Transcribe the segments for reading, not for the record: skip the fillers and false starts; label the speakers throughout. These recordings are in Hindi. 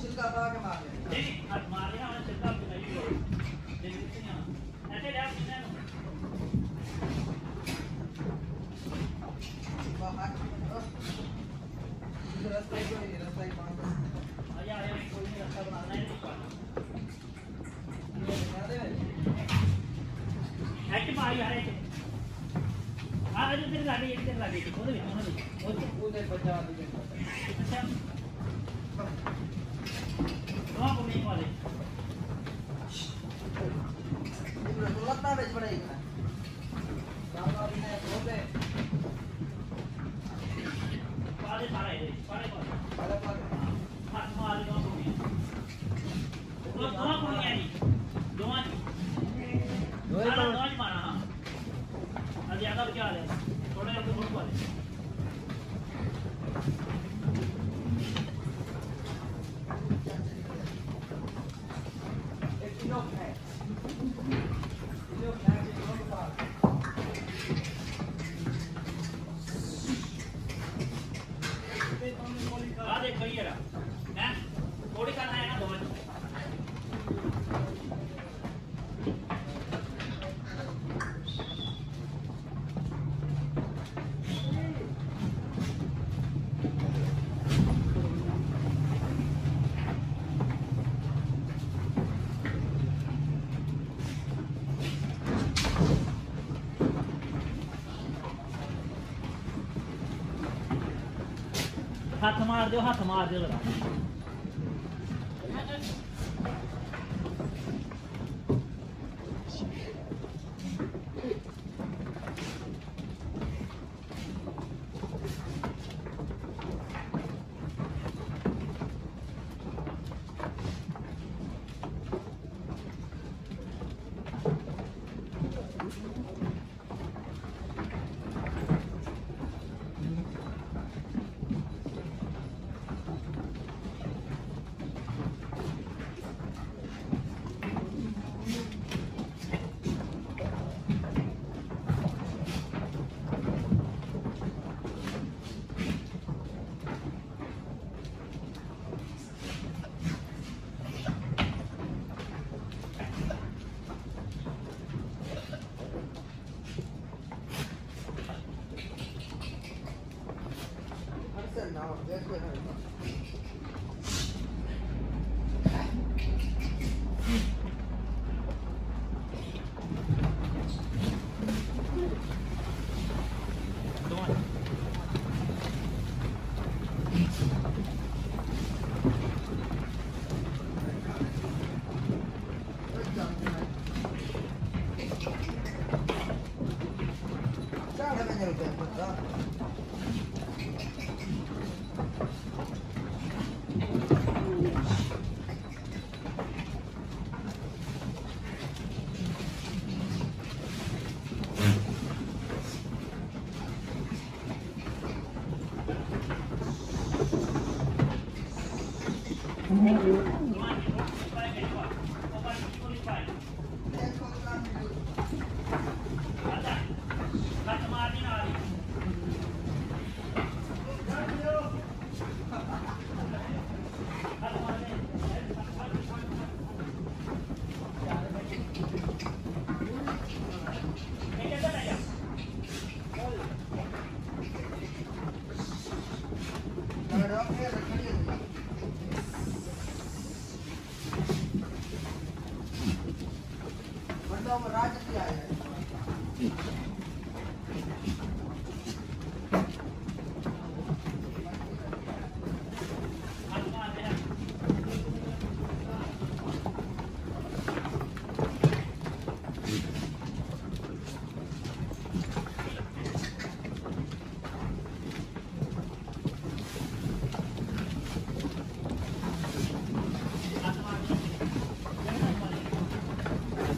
Speaker 1: छिलका पा के मार ले
Speaker 2: नहीं हाथ मार लेना और छिलका पे नहीं हो देखिए नहीं ऐसे ले आप नहीं
Speaker 1: बाहर रास्ता ही पास
Speaker 2: आया आया कोई नहीं रास्ता बनाना है नहीं एक्टिव आ यार आ जो तेरे गाड़ी एक तेरे गाड़ी को वो
Speaker 1: उधर बचा दे
Speaker 2: अच्छा वहां को नहीं वाले
Speaker 1: इधर तो लगता है पड़ेगा सारा भी नहीं बोले
Speaker 2: पाले सारा है पाले हाथ मार दो वो दो को नहीं आई दो मारा हां अब ज्यादा क्या है थोड़े अपने बहुत वाले
Speaker 1: एक किलो है
Speaker 2: आ देख भैया हैं थोड़ी खाना है ना दो हाथ मार दो लगा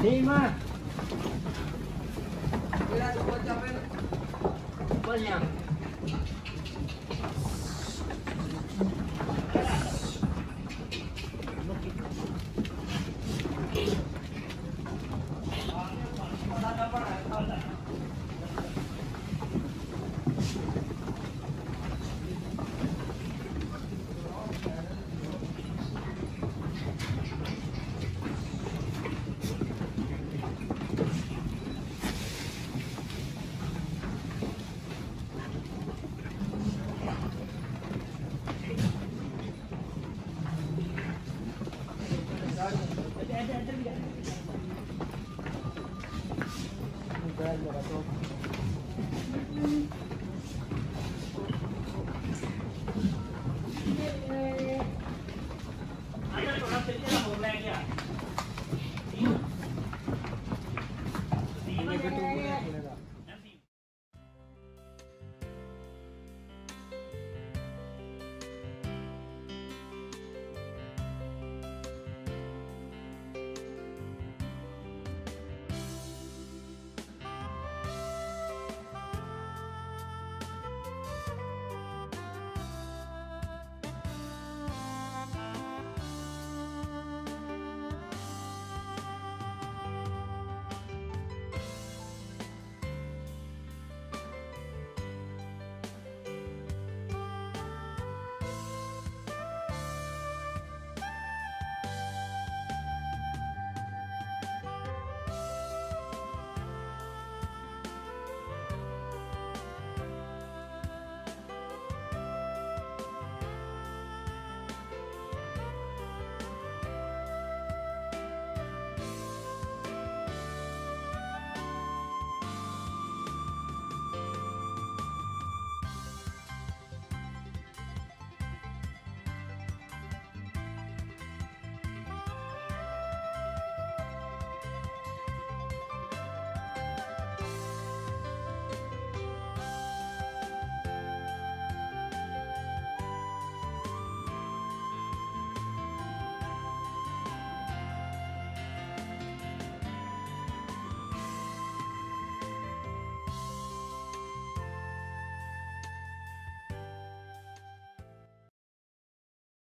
Speaker 1: Lima. Mira, tu puedes saber. Banyak.
Speaker 2: इधर भी जा
Speaker 1: बैग लगा तो